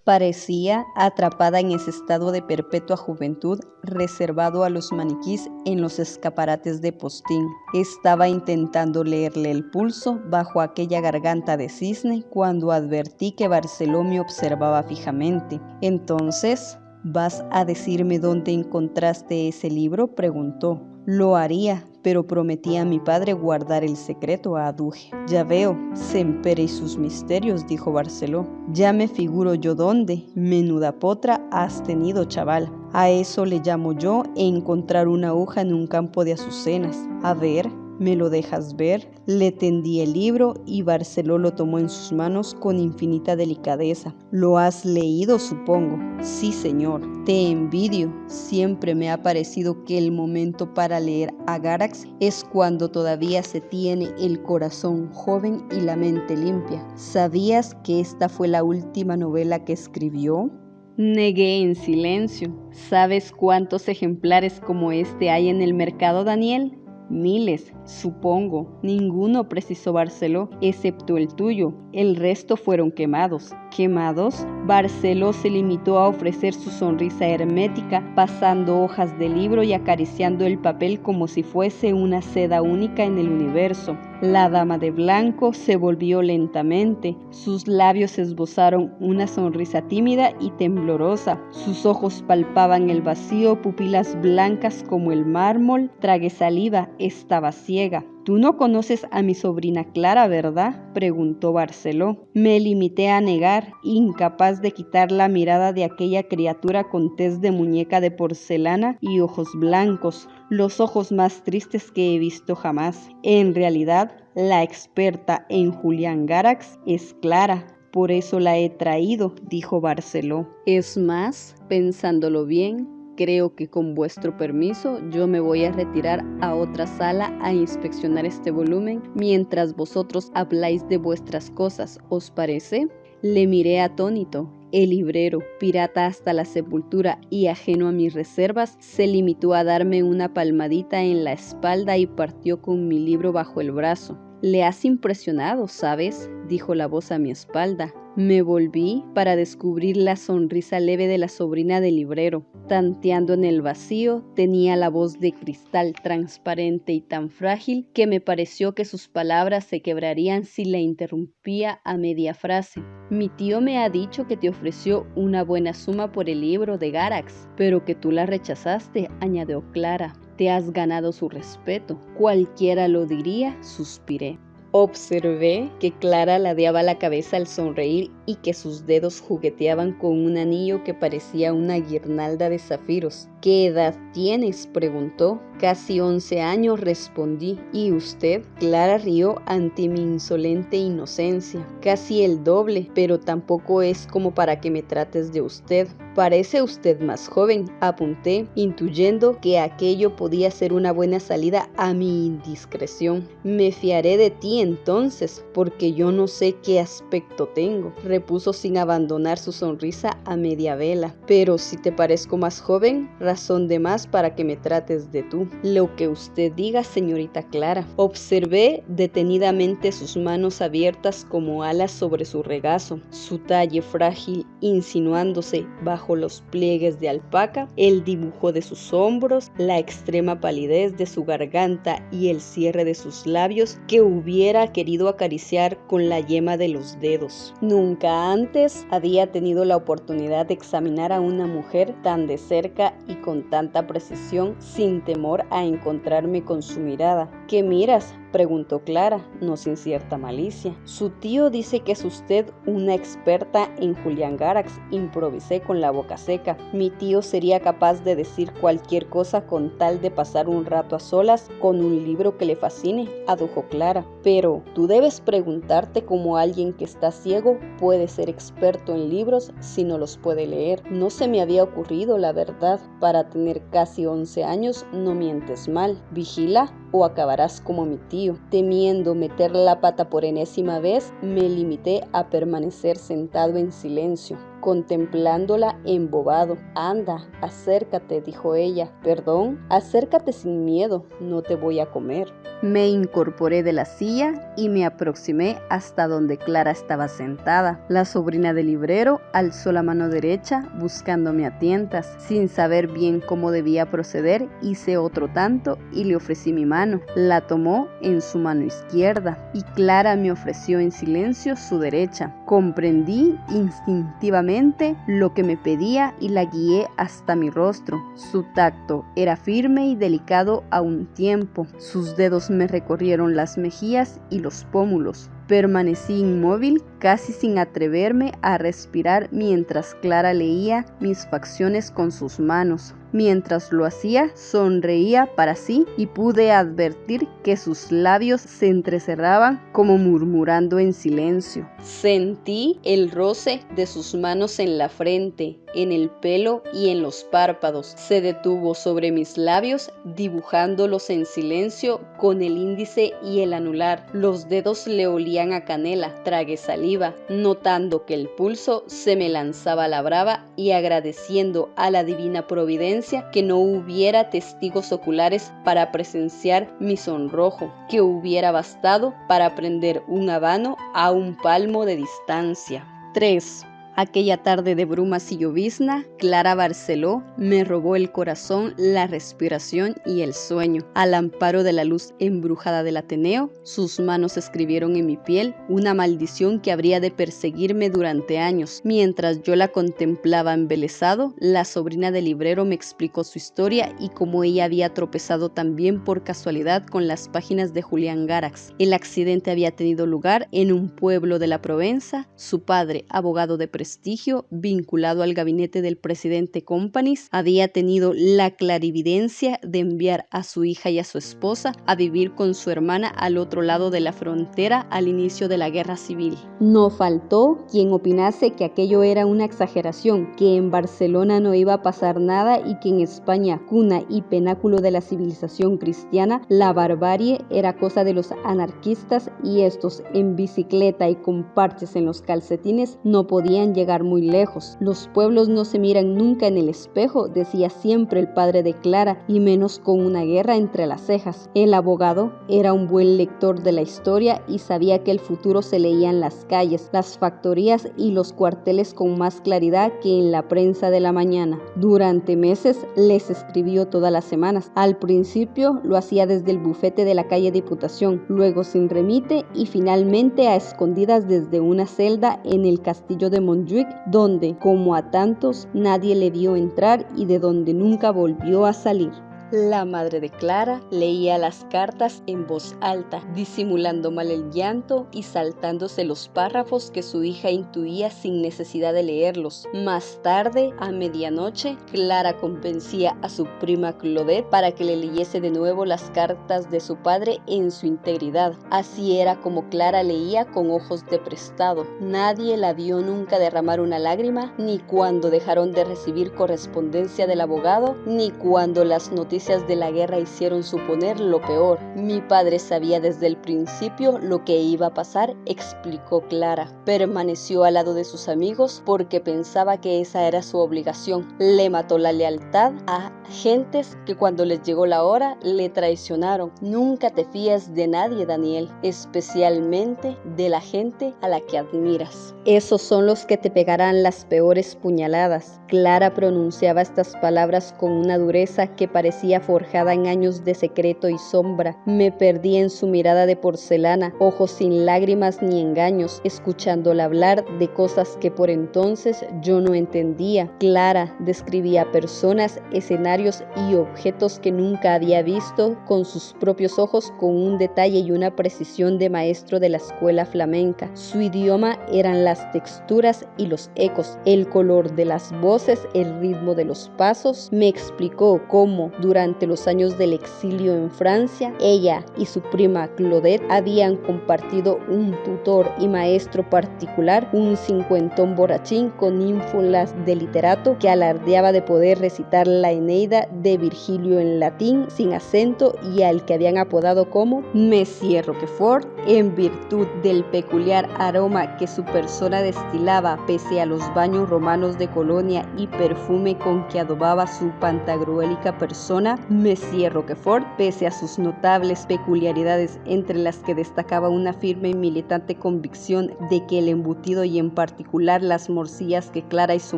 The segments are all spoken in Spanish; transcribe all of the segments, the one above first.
Parecía atrapada en ese estado de perpetua juventud reservado a los maniquís en los escaparates de postín. Estaba intentando leerle el pulso bajo aquella garganta de cisne cuando advertí que Barceló me observaba fijamente. Entonces, ¿vas a decirme dónde encontraste ese libro?, preguntó. Lo haría, pero prometí a mi padre guardar el secreto, aduje. Ya veo, Sempere y sus misterios, dijo Barceló. Ya me figuro yo dónde. Menuda potra has tenido, chaval. A eso le llamo yo encontrar una aguja en un campo de azucenas. A ver, ¿me lo dejas ver? Le tendí el libro y Barceló lo tomó en sus manos con infinita delicadeza. ¿Lo has leído, supongo? Sí, señor. Te envidio. Siempre me ha parecido que el momento para leer a Garax es cuando todavía se tiene el corazón joven y la mente limpia. ¿Sabías que esta fue la última novela que escribió? Negué en silencio. ¿Sabes cuántos ejemplares como este hay en el mercado, Daniel? Miles, supongo. Ninguno, precisó Barceló, excepto el tuyo. El resto fueron quemados. ¿Quemados? Barceló se limitó a ofrecer su sonrisa hermética, pasando hojas de libro y acariciando el papel como si fuese una seda única en el universo. La dama de blanco se volvió lentamente. Sus labios esbozaron una sonrisa tímida y temblorosa. Sus ojos palpaban el vacío, pupilas blancas como el mármol. Tragué saliva, estaba ciega. «Tú no conoces a mi sobrina Clara, ¿verdad?», preguntó Barceló. Me limité a negar, incapaz de quitar la mirada de aquella criatura con tez de muñeca de porcelana y ojos blancos, los ojos más tristes que he visto jamás. En realidad, la experta en Julián Garax es Clara. Por eso la he traído, dijo Barceló. Es más, pensándolo bien, creo que con vuestro permiso yo me voy a retirar a otra sala a inspeccionar este volumen mientras vosotros habláis de vuestras cosas, ¿os parece? Le miré atónito. El librero, pirata hasta la sepultura y ajeno a mis reservas, se limitó a darme una palmadita en la espalda y partió con mi libro bajo el brazo. «Le has impresionado, ¿sabes?», dijo la voz a mi espalda. Me volví para descubrir la sonrisa leve de la sobrina del librero. Tanteando en el vacío, tenía la voz de cristal transparente y tan frágil que me pareció que sus palabras se quebrarían si la interrumpía a media frase. «Mi tío me ha dicho que te ofreció una buena suma por el libro de Garax, pero que tú la rechazaste», añadió Clara. «Te has ganado su respeto». «Cualquiera lo diría», suspiré. Observé que Clara ladeaba la cabeza al sonreír y que sus dedos jugueteaban con un anillo que parecía una guirnalda de zafiros. «¿Qué edad tienes?», preguntó. «Casi 11 años», respondí. «¿Y usted?». Clara rió ante mi insolente inocencia. «Casi el doble, pero tampoco es como para que me trates de usted». «Parece usted más joven», apunté, intuyendo que aquello podía ser una buena salida a mi indiscreción. «Me fiaré de ti entonces, porque yo no sé qué aspecto tengo», repuso sin abandonar su sonrisa a media vela. «Pero si te parezco más joven, razón de más para que me trates de tú». «Lo que usted diga, señorita Clara». Observé detenidamente sus manos abiertas como alas sobre su regazo, su talle frágil insinuándose bajo los pliegues de alpaca, el dibujo de sus hombros, la extrema palidez de su garganta y el cierre de sus labios que hubiera querido acariciar con la yema de los dedos. Nunca antes había tenido la oportunidad de examinar a una mujer tan de cerca y con tanta precisión, sin temor a encontrarme con su mirada. «¿Qué miras?», preguntó Clara, no sin cierta malicia. «Su tío dice que es usted una experta en Julián Garax», improvisé con la boca seca. «Mi tío sería capaz de decir cualquier cosa con tal de pasar un rato a solas con un libro que le fascine», adujo Clara. «Pero tú debes preguntarte cómo alguien que está ciego puede ser experto en libros si no los puede leer. No se me había ocurrido, la verdad. Para tener casi 11 años no mientes mal. Vigila o acabarás como mi tío». Temiendo meter la pata por enésima vez, me limité a permanecer sentado en silencio, contemplándola embobado. «Anda, acércate», dijo ella. «¿Perdón?». «Acércate sin miedo, no te voy a comer». Me incorporé de la silla silla y me aproximé hasta donde Clara estaba sentada. La sobrina del librero alzó la mano derecha buscándome a tientas. Sin saber bien cómo debía proceder, hice otro tanto y le ofrecí mi mano. La tomó en su mano izquierda y Clara me ofreció en silencio su derecha. Comprendí instintivamente lo que me pedía y la guié hasta mi rostro. Su tacto era firme y delicado a un tiempo. Sus dedos me recorrieron las mejillas y los pómulos. Permanecí inmóvil, casi sin atreverme a respirar mientras Clara leía mis facciones con sus manos. Mientras lo hacía, sonreía para sí y pude advertir que sus labios se entrecerraban como murmurando en silencio. Sentí el roce de sus manos en la frente, en el pelo y en los párpados. Se detuvo sobre mis labios, dibujándolos en silencio con el índice y el anular. Los dedos le olían a canela. Tragué saliva, notando que el pulso se me lanzaba a la brava y agradeciendo a la divina providencia que no hubiera testigos oculares para presenciar mi sonrojo, que hubiera bastado para prender un habano a un palmo de distancia. 3. Aquella tarde de brumas y llovizna, Clara Barceló me robó el corazón, la respiración y el sueño. Al amparo de la luz embrujada del Ateneo, sus manos escribieron en mi piel una maldición que habría de perseguirme durante años. Mientras yo la contemplaba embelesado, la sobrina del librero me explicó su historia y cómo ella había tropezado también por casualidad con las páginas de Julián Garax. El accidente había tenido lugar en un pueblo de la Provenza. Su padre, abogado de prestigio, vinculado al gabinete del presidente Companys, había tenido la clarividencia de enviar a su hija y a su esposa a vivir con su hermana al otro lado de la frontera al inicio de la guerra civil. No faltó quien opinase que aquello era una exageración, que en Barcelona no iba a pasar nada y que en España, cuna y penáculo de la civilización cristiana, la barbarie era cosa de los anarquistas y estos en bicicleta y con parches en los calcetines no podían llegar muy lejos. Los pueblos no se miran nunca en el espejo, decía siempre el padre de Clara, y menos con una guerra entre las cejas. El abogado era un buen lector de la historia y sabía que el futuro se leía en las calles, las factorías y los cuarteles con más claridad que en la prensa de la mañana. Durante meses les escribió todas las semanas. Al principio lo hacía desde el bufete de la calle Diputación, luego sin remite y finalmente a escondidas desde una celda en el castillo de Montjuic, donde, como a tantos, nadie le vio entrar y de donde nunca volvió a salir. La madre de Clara leía las cartas en voz alta, disimulando mal el llanto y saltándose los párrafos que su hija intuía sin necesidad de leerlos. Más tarde, a medianoche, Clara convencía a su prima Claudette para que le leyese de nuevo las cartas de su padre en su integridad. Así era como Clara leía con ojos de prestado. Nadie la vio nunca derramar una lágrima, ni cuando dejaron de recibir correspondencia del abogado, ni cuando las noticias de la guerra hicieron suponer lo peor. Mi padre sabía desde el principio lo que iba a pasar, explicó Clara. Permaneció al lado de sus amigos porque pensaba que esa era su obligación. Le mató la lealtad a gentes que cuando les llegó la hora le traicionaron. Nunca te fíes de nadie, Daniel, especialmente de la gente a la que admiras. Esos son los que te pegarán las peores puñaladas. Clara pronunciaba estas palabras con una dureza que parecía forjada en años de secreto y sombra. Me perdí en su mirada de porcelana, ojos sin lágrimas ni engaños, escuchándola hablar de cosas que por entonces yo no entendía. Clara describía personas, escenarios y objetos que nunca había visto con sus propios ojos, con un detalle y una precisión de maestro de la escuela flamenca. Su idioma eran las texturas y los ecos, el color de las voces, el ritmo de los pasos. Me explicó cómo durante los años del exilio en Francia, ella y su prima Claudette habían compartido un tutor y maestro particular, un cincuentón borrachín con ínfulas de literato que alardeaba de poder recitar la Eneida de Virgilio en latín sin acento y al que habían apodado como Monsieur Roquefort, en virtud del peculiar aroma que su persona destilaba pese a los baños romanos de colonia y perfume con que adobaba su pantagruélica persona. Barcelona, Monsieur Roquefort, pese a sus notables peculiaridades, entre las que destacaba una firme y militante convicción de que el embutido y en particular las morcillas que Clara y su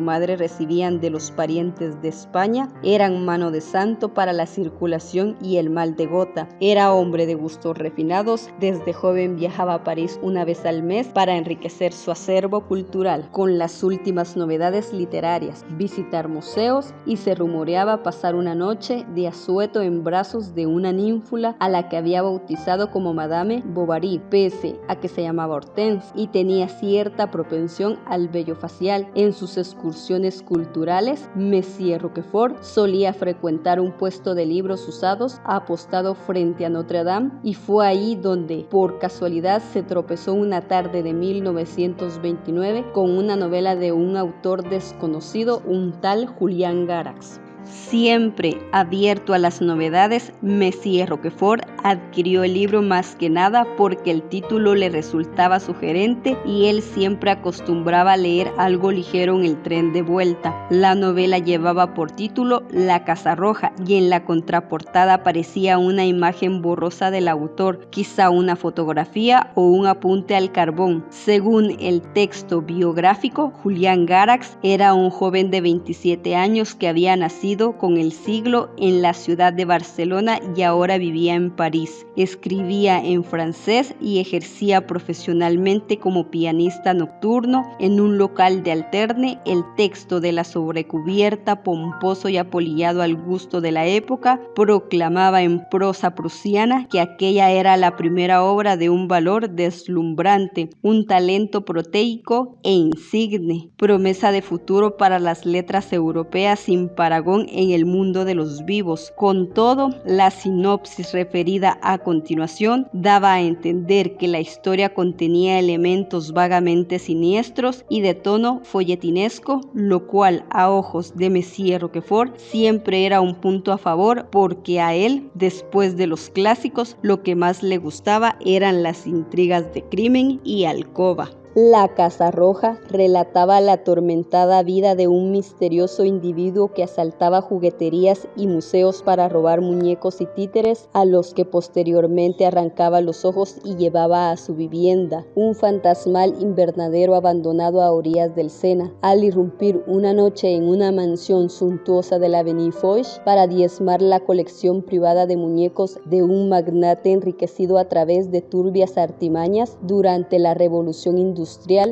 madre recibían de los parientes de España eran mano de santo para la circulación y el mal de gota. Era hombre de gustos refinados, desde joven viajaba a París una vez al mes para enriquecer su acervo cultural con las últimas novedades literarias, visitar museos y se rumoreaba pasar una noche de asueto en brazos de una ninfula a la que había bautizado como Madame Bovary, pese a que se llamaba Hortense y tenía cierta propensión al vello facial. En sus excursiones culturales, Monsieur Roquefort solía frecuentar un puesto de libros usados apostado frente a Notre Dame y fue ahí donde, por casualidad, se tropezó una tarde de 1929 con una novela de un autor desconocido, un tal Julián Garax. Siempre abierto a las novedades, Monsieur Roquefort adquirió el libro más que nada porque el título le resultaba sugerente y él siempre acostumbraba a leer algo ligero en el tren de vuelta. La novela llevaba por título La Casa Roja y en la contraportada aparecía una imagen borrosa del autor, quizá una fotografía o un apunte al carbón. Según el texto biográfico, Julián Garax era un joven de 27 años que había nacido con el siglo en la ciudad de Barcelona y ahora vivía en París. Escribía en francés y ejercía profesionalmente como pianista nocturno en un local de alterne. El texto de la sobrecubierta, pomposo y apolillado al gusto de la época, proclamaba en prosa prusiana que aquella era la primera obra de un valor deslumbrante, un talento proteico e insigne, promesa de futuro para las letras europeas sin parangón en el mundo de los vivos. Con todo, la sinopsis referida a continuación daba a entender que la historia contenía elementos vagamente siniestros y de tono folletinesco, lo cual a ojos de Monsieur Roquefort siempre era un punto a favor, porque a él, después de los clásicos, lo que más le gustaba eran las intrigas de crimen y alcoba. La Casa Roja relataba la atormentada vida de un misterioso individuo que asaltaba jugueterías y museos para robar muñecos y títeres, a los que posteriormente arrancaba los ojos y llevaba a su vivienda, un fantasmal invernadero abandonado a orillas del Sena. Al irrumpir una noche en una mansión suntuosa de la Avenue Foch para diezmar la colección privada de muñecos de un magnate enriquecido a través de turbias artimañas durante la Revolución Industrial,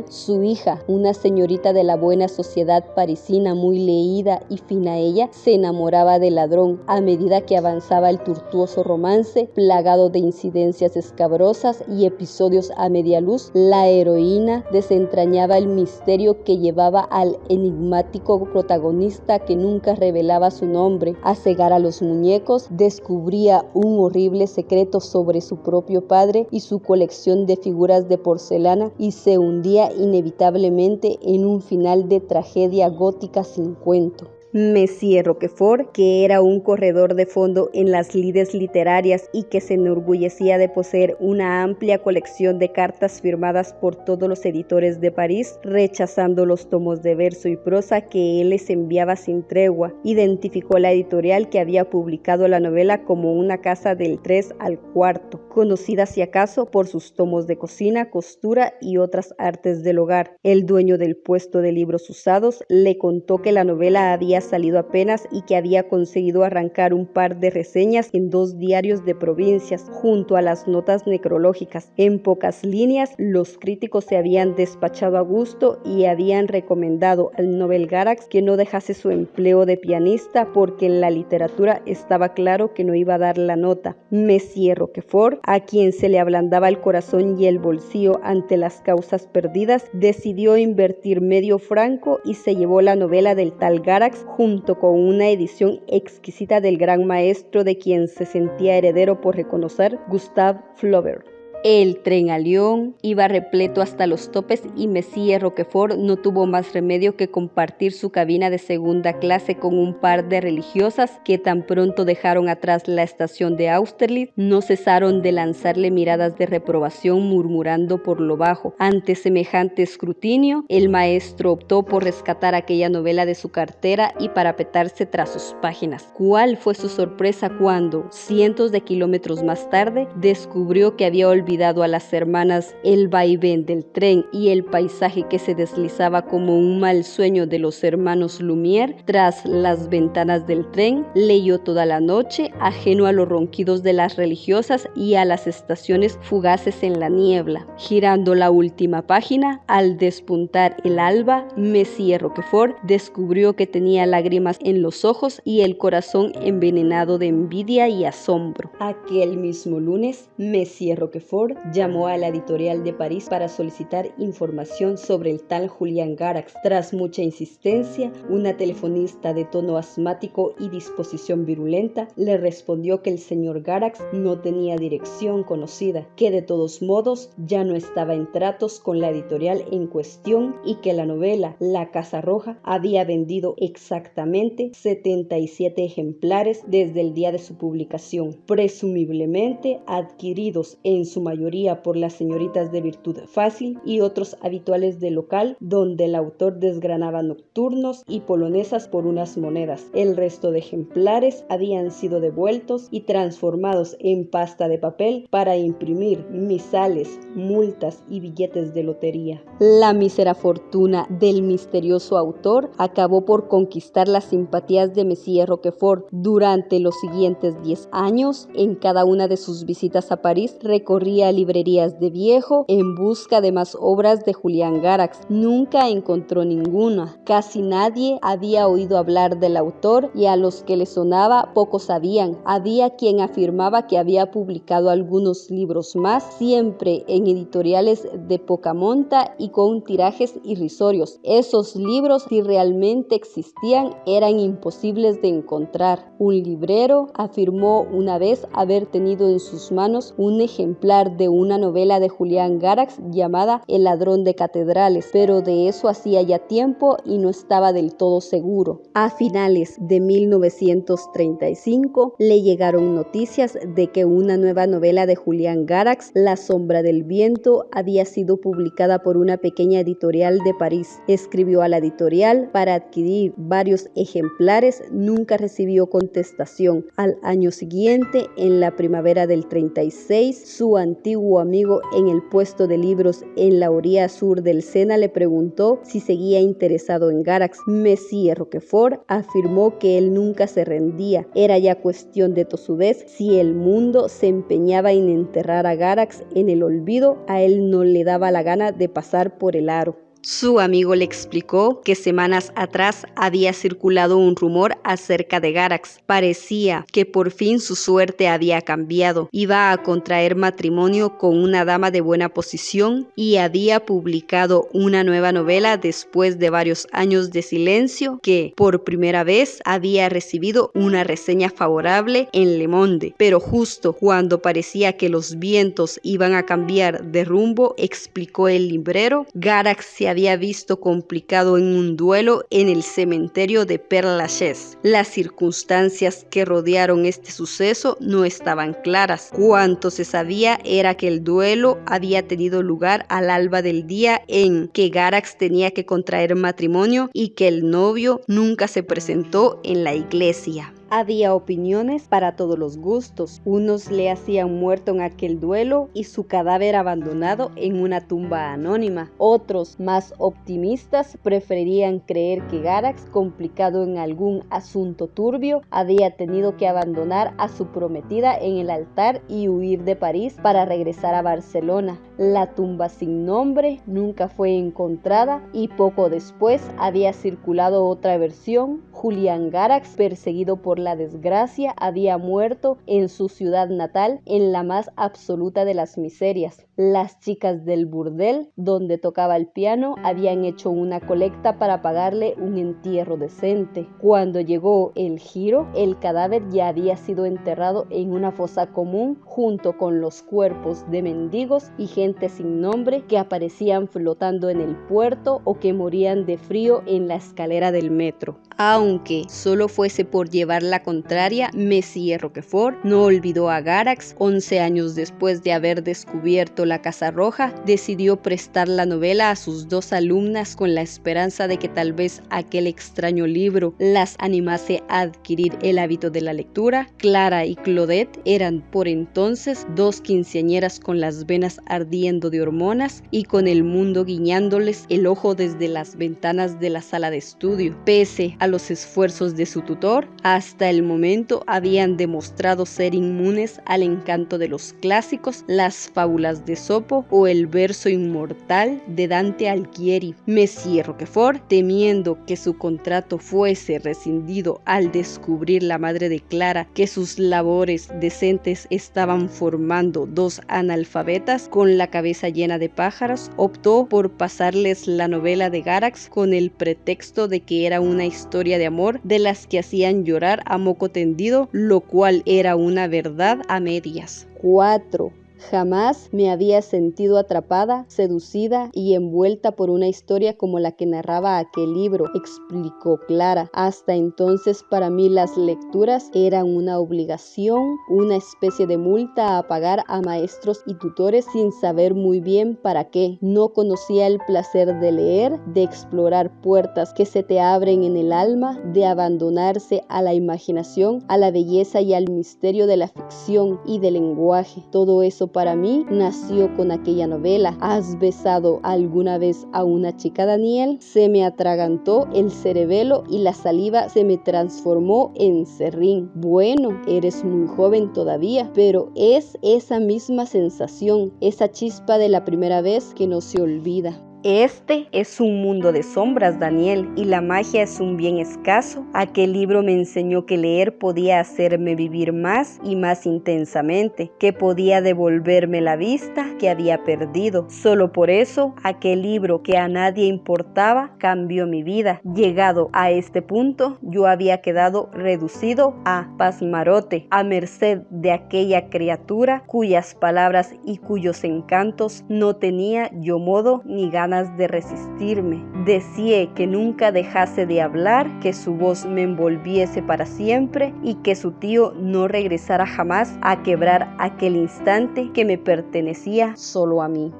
su hija, una señorita de la buena sociedad parisina muy leída y fina ella, se enamoraba del ladrón. A medida que avanzaba el tortuoso romance, plagado de incidencias escabrosas y episodios a media luz, la heroína desentrañaba el misterio que llevaba al enigmático protagonista, que nunca revelaba su nombre, a cegar a los muñecos, descubría un horrible secreto sobre su propio padre y su colección de figuras de porcelana y se hundía inevitablemente en un final de tragedia gótica sin cuento. Monsieur Roquefort, que era un corredor de fondo en las lides literarias y que se enorgullecía de poseer una amplia colección de cartas firmadas por todos los editores de París, rechazando los tomos de verso y prosa que él les enviaba sin tregua, identificó la editorial que había publicado la novela como una casa del 3 al 4, conocida si acaso por sus tomos de cocina, costura y otras artes del hogar. El dueño del puesto de libros usados le contó que la novela había salido apenas y que había conseguido arrancar un par de reseñas en 2 diarios de provincias, junto a las notas necrológicas. En pocas líneas, los críticos se habían despachado a gusto y habían recomendado al novel Garax que no dejase su empleo de pianista, porque en la literatura estaba claro que no iba a dar la nota. Monsieur Roquefort, a quien se le ablandaba el corazón y el bolsillo ante las causas perdidas, decidió invertir medio franco y se llevó la novela del tal Garax, junto con una edición exquisita del gran maestro de quien se sentía heredero por reconocer, Gustave Flaubert. El tren a Lyon iba repleto hasta los topes y Monsieur Roquefort no tuvo más remedio que compartir su cabina de segunda clase con un par de religiosas que tan pronto dejaron atrás la estación de Austerlitz, no cesaron de lanzarle miradas de reprobación murmurando por lo bajo. Ante semejante escrutinio, el maestro optó por rescatar aquella novela de su cartera y parapetarse tras sus páginas. ¿Cuál fue su sorpresa cuando, cientos de kilómetros más tarde, descubrió que había olvidado a las hermanas el vaivén del tren y el paisaje que se deslizaba como un mal sueño de los hermanos Lumière tras las ventanas del tren? Leyó toda la noche, ajeno a los ronquidos de las religiosas y a las estaciones fugaces en la niebla. Girando la última página, al despuntar el alba, Monsieur Roquefort descubrió que tenía lágrimas en los ojos y el corazón envenenado de envidia y asombro. Aquel mismo lunes, Monsieur Roquefort llamó a la editorial de París para solicitar información sobre el tal Julián Garax. Tras mucha insistencia, una telefonista de tono asmático y disposición virulenta le respondió que el señor Garax no tenía dirección conocida, que de todos modos ya no estaba en tratos con la editorial en cuestión y que la novela La Casa Roja había vendido exactamente 77 ejemplares desde el día de su publicación, presumiblemente adquiridos en su mayoría por las señoritas de virtud fácil y otros habituales del local donde el autor desgranaba nocturnos y polonesas por unas monedas. El resto de ejemplares habían sido devueltos y transformados en pasta de papel para imprimir misales, multas y billetes de lotería. La mísera fortuna del misterioso autor acabó por conquistar las simpatías de Monsieur Roquefort. Durante los siguientes 10 años, en cada una de sus visitas a París, recorría librerías de viejo en busca de más obras de Julián Garax. Nunca encontró ninguna. Casi nadie había oído hablar del autor y a los que le sonaba pocos sabían. Había quien afirmaba que había publicado algunos libros más, siempre en editoriales de poca monta y con tirajes irrisorios. Esos libros, si realmente existían, eran imposibles de encontrar. Un librero afirmó una vez haber tenido en sus manos un ejemplar de una novela de Julián Garax llamada El ladrón de catedrales, pero de eso hacía ya tiempo y no estaba del todo seguro. A finales de 1935 le llegaron noticias de que una nueva novela de Julián Garax, La sombra del viento, había sido publicada por una pequeña editorial de París. Escribió a la editorial para adquirir varios ejemplares, nunca recibió contestación. Al año siguiente, en la primavera del 36, su antiguo amigo en el puesto de libros en la orilla sur del Sena le preguntó si seguía interesado en Garax. Monsieur Roquefort afirmó que él nunca se rendía. Era ya cuestión de tosudez. Si el mundo se empeñaba en enterrar a Garax en el olvido, a él no le daba la gana de pasar por el aro. Su amigo le explicó que semanas atrás había circulado un rumor acerca de Garax. Parecía que por fin su suerte había cambiado. Iba a contraer matrimonio con una dama de buena posición y había publicado una nueva novela después de varios años de silencio que, por primera vez, había recibido una reseña favorable en Le Monde. Pero justo cuando parecía que los vientos iban a cambiar de rumbo, explicó el librero, Garax se había visto complicado en un duelo en el cementerio de Père Lachaise. Las circunstancias que rodearon este suceso no estaban claras. Cuanto se sabía era que el duelo había tenido lugar al alba del día en que Garax tenía que contraer matrimonio y que el novio nunca se presentó en la iglesia. Había opiniones para todos los gustos. Unos le hacían muerto en aquel duelo y su cadáver abandonado en una tumba anónima. Otros, más optimistas, preferían creer que Garax, complicado en algún asunto turbio, había tenido que abandonar a su prometida en el altar y huir de París para regresar a Barcelona. La tumba sin nombre nunca fue encontrada y poco después había circulado otra versión. Julián Garax, perseguido por la desgracia, había muerto en su ciudad natal en la más absoluta de las miserias. Las chicas del burdel donde tocaba el piano habían hecho una colecta para pagarle un entierro decente. Cuando llegó el giro, el cadáver ya había sido enterrado en una fosa común junto con los cuerpos de mendigos y gente sin nombre que aparecían flotando en el puerto o que morían de frío en la escalera del metro. Aunque solo fuese por llevar la contraria, Messier Roquefort no olvidó a Garax. 11 años después de haber descubierto la Casa Roja, decidió prestar la novela a sus 2 alumnas con la esperanza de que tal vez aquel extraño libro las animase a adquirir el hábito de la lectura. Clara y Claudette eran por entonces 2 quinceañeras con las venas ardiendo de hormonas y con el mundo guiñándoles el ojo desde las ventanas de la sala de estudio. Pese a los esfuerzos de su tutor, hasta el momento habían demostrado ser inmunes al encanto de los clásicos, las fábulas de Esopo o el verso inmortal de Dante Alighieri. Messier Roquefort, temiendo que su contrato fuese rescindido al descubrir la madre de Clara que sus labores decentes estaban formando 2 analfabetas con la cabeza llena de pájaros, optó por pasarles la novela de Garax con el pretexto de que era una historia de amor de las que hacían llorar a moco tendido, lo cual era una verdad a medias. 4. Jamás me había sentido atrapada, seducida y envuelta por una historia como la que narraba aquel libro, explicó Clara. Hasta entonces para mí las lecturas eran una obligación, una especie de multa a pagar a maestros y tutores sin saber muy bien para qué. No conocía el placer de leer, de explorar puertas que se te abren en el alma, de abandonarse a la imaginación, a la belleza y al misterio de la ficción y del lenguaje. Todo eso para mí nació con aquella novela. ¿Has besado alguna vez a una chica, Daniel? Se me atragantó el cerebelo y la saliva se me transformó en serrín. Bueno, eres muy joven todavía, pero es esa misma sensación, esa chispa de la primera vez que no se olvida. Este es un mundo de sombras, Daniel, y la magia es un bien escaso. Aquel libro me enseñó que leer podía hacerme vivir más y más intensamente, que podía devolverme la vista que había perdido. Solo por eso, aquel libro que a nadie importaba cambió mi vida. Llegado a este punto, yo había quedado reducido a pasmarote, a merced de aquella criatura cuyas palabras y cuyos encantos no tenía yo modo ni ganas de resistirme. Deseé que nunca dejase de hablar, que su voz me envolviese para siempre y que su tío no regresara jamás a quebrar aquel instante que me pertenecía solo a mí.